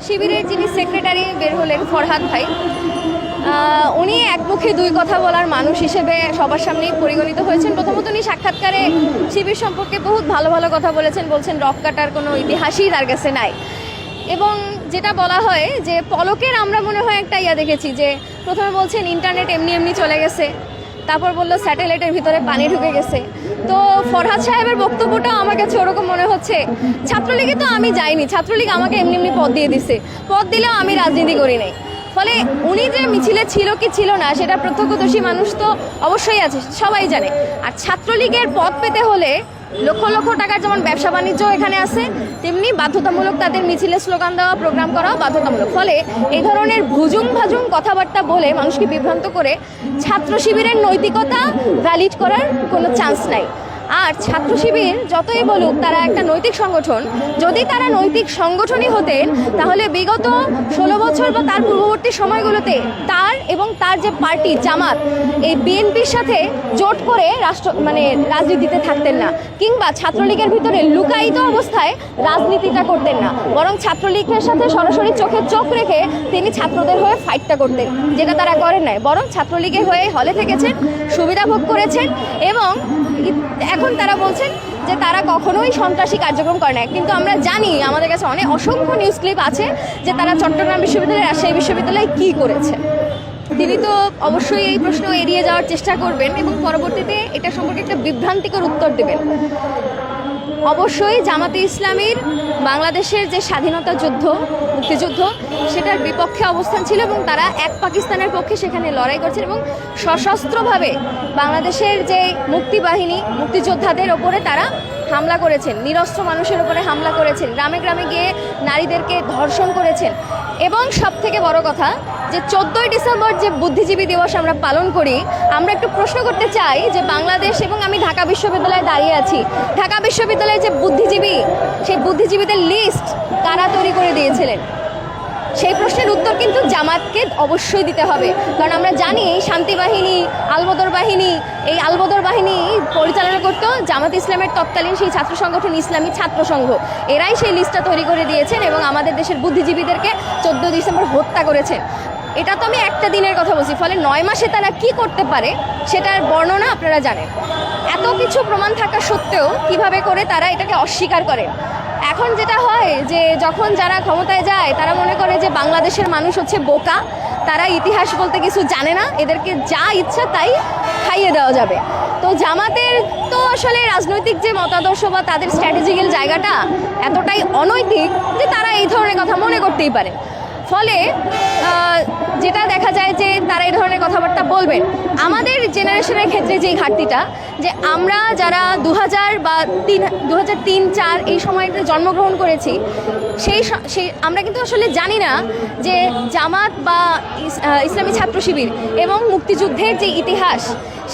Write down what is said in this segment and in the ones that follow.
শিবিরের যিনি সেক্রেটারি বের হলেন ফরহাদ ভাই, উনি একমুখে দুই কথা বলার মানুষ হিসেবে সবার সামনেই পরিগণিত হয়েছেন। প্রথমত উনি সাক্ষাৎকারে শিবির সম্পর্কে বহুত ভালো ভালো কথা বলেছেন, বলছেন রক কাটার কোনো ইতিহাসই তার কাছে নাই। এবং যেটা বলা হয় যে পলকের আমরা মনে হয় একটা দেখেছি যে প্রথমে বলছেন ইন্টারনেট এমনি এমনি চলে গেছে, তারপর বললো স্যাটেলাইটের ভিতরে পানি ঢুকে গেছে। তো ফরহাদ সাহেবের বক্তব্যটাও আমার কাছে ওরকম মনে হচ্ছে, ছাত্রলীগে তো আমি যাইনি, ছাত্রলীগ আমাকে এমনি এমনি পদ দিয়ে দিছে, পদ দিলেও আমি রাজনীতি করি নাই। ফলে উনি যে মিছিলে ছিল কি ছিল না সেটা প্রত্যক্ষদর্শী মানুষ তো অবশ্যই আছে, সবাই জানে। আর ছাত্রলীগের পদ পেতে হলে লক্ষ লক্ষ টাকার যেমন ব্যবসা বাণিজ্য এখানে আছে, তেমনি বাধ্যতামূলক তাদের মিছিলে স্লোগান দেওয়া, প্রোগ্রাম করাও বাধ্যতামূলক। ফলে এই ধরনের ভুজুং ভাজুং কথাবার্তা বলে মানুষকে বিভ্রান্ত করে ছাত্র শিবিরের নৈতিকতা ভ্যালিড করার কোনো চান্স নাই। আর ছাত্র শিবির যতই বলুক তারা একটা নৈতিক সংগঠন, যদি তারা নৈতিক সংগঠনই হতেন তাহলে বিগত 16 বছর বা তার পূর্ববর্তী সময়গুলোতে তার এবং তার যে পার্টি জামাত এই বিএনপির সাথে জোট করে রাজনীতিতে থাকতেন না, কিংবা ছাত্রলীগের ভিতরে লুকায়িত অবস্থায় রাজনীতিটা করতেন না, বরং ছাত্রলীগের সাথে সরাসরি চোখে চোখ রেখে তিনি ছাত্রদের হয়ে ফাইটটা করতেন, যেটা তারা করেন নাই। বরং ছাত্রলীগের হয়ে হলে থেকেছেন, সুবিধা ভোগ করেছেন এবং এখন তারা বলছেন যে তারা কখনোই সন্ত্রাসী কার্যক্রম করে না। কিন্তু আমরা জানি, আমাদের কাছে অনেক অসংখ্য নিউজ ক্লিপ আছে যে তারা চট্টগ্রাম বিশ্ববিদ্যালয়, রাজশাহী বিশ্ববিদ্যালয়ে কী করেছে। তিনি তো অবশ্যই এই প্রশ্ন এড়িয়ে যাওয়ার চেষ্টা করবেন এবং পরবর্তীতে এটা সম্পর্কে একটা বিভ্রান্তিকর উত্তর দেবেন। অবশ্যই জামাতে ইসলামীর বাংলাদেশের যে স্বাধীনতা যুদ্ধ, মুক্তিযুদ্ধ, সেটার বিপক্ষে অবস্থান ছিল এবং তারা এক পাকিস্তানের পক্ষে সেখানে লড়াই করছেন এবং সশস্ত্রভাবে বাংলাদেশের যে মুক্তিবাহিনী, মুক্তিযোদ্ধাদের ওপরে তারা হামলা করেছেন, নিরস্ত্র মানুষের উপরে হামলা করেছেন, গ্রামে গ্রামে গিয়ে নারীদেরকে ধর্ষণ করেছেন। এবং সব থেকে বড় কথা যে 14ই ডিসেম্বর যে বুদ্ধিজীবী দিবস আমরা পালন করি, আমরা একটু প্রশ্ন করতে চাই যে বাংলাদেশ, এবং আমি ঢাকা বিশ্ববিদ্যালয়ে দাঁড়িয়ে আছি, ঢাকা বিশ্ববিদ্যালয়ের যে বুদ্ধিজীবী, সেই বুদ্ধিজীবীদের লিস্ট কারা তৈরি করে দিয়েছিলেন? সেই প্রশ্নের উত্তর কিন্তু জামাতকে অবশ্যই দিতে হবে। কারণ আমরা জানি এই শান্তি বাহিনী, আলবদর বাহিনী পরিচালনা করতো জামাত ইসলামের তৎকালীন সেই ছাত্র সংগঠন ইসলামী ছাত্র সংঘ। এরাই সেই লিস্টটা তৈরি করে দিয়েছেন এবং আমাদের দেশের বুদ্ধিজীবীদেরকে 14 ডিসেম্বর হত্যা করেছেন। এটা তো আমি একটা দিনের কথা বলছি, ফলে 9 মাসে তারা কি করতে পারে সেটার বর্ণনা আপনারা জানেন। এত কিছু প্রমাণ থাকা সত্ত্বেও কিভাবে করে তারা এটাকে অস্বীকার করে। এখন যেটা হয় যে যখন যারা ক্ষমতায় যায় তারা মনে করে যে বাংলাদেশের মানুষ হচ্ছে বোকা, তারা ইতিহাস বলতে কিছু জানে না, এদেরকে যা ইচ্ছা তাই খাইয়ে দেওয়া যাবে। তো জামাতের তো আসলে রাজনৈতিক যে মতাদর্শ বা তাদের স্ট্র্যাটেজিক্যাল জায়গাটা এতটাই অনৈতিক যে তারা এই ধরনের কথা মনে করতেই পারে। ফলে যেটা দেখা যায় যে তারা এই ধরনের কথাবার্তা বলবেন। আমাদের জেনারেশনের ক্ষেত্রে যেই ঘাটতিটা, যে আমরা যারা 2000 বা 2003-04 এই সময়তে জন্মগ্রহণ করেছি, সেই আমরা কিন্তু আসলে জানি না যে জামাত বা ইসলামী ছাত্র শিবির এবং মুক্তিযুদ্ধের যে ইতিহাস,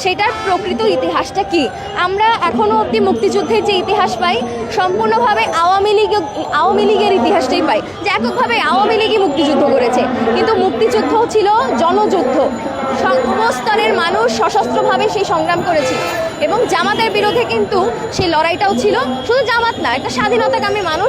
সেটার প্রকৃত ইতিহাসটা কি। আমরা এখনও অবধি মুক্তিযুদ্ধের যে ইতিহাস পাই সম্পূর্ণভাবে আওয়ামী লীগের ইতিহাসটাই পাই, যে এককভাবে আওয়ামী লীগই মুক্তিযুদ্ধ করেছে। কিন্তু মুক্তিযুদ্ধ ছিল জনযুদ্ধ, সর্বস্তরের মানুষ সশস্ত্রভাবে সেই সংগ্রাম করেছে এবং জামাতের বিরুদ্ধে কিন্তু সেই লড়াইটাও ছিল। শুধু জামাত না, একটা স্বাধীনতাকামী মানুষ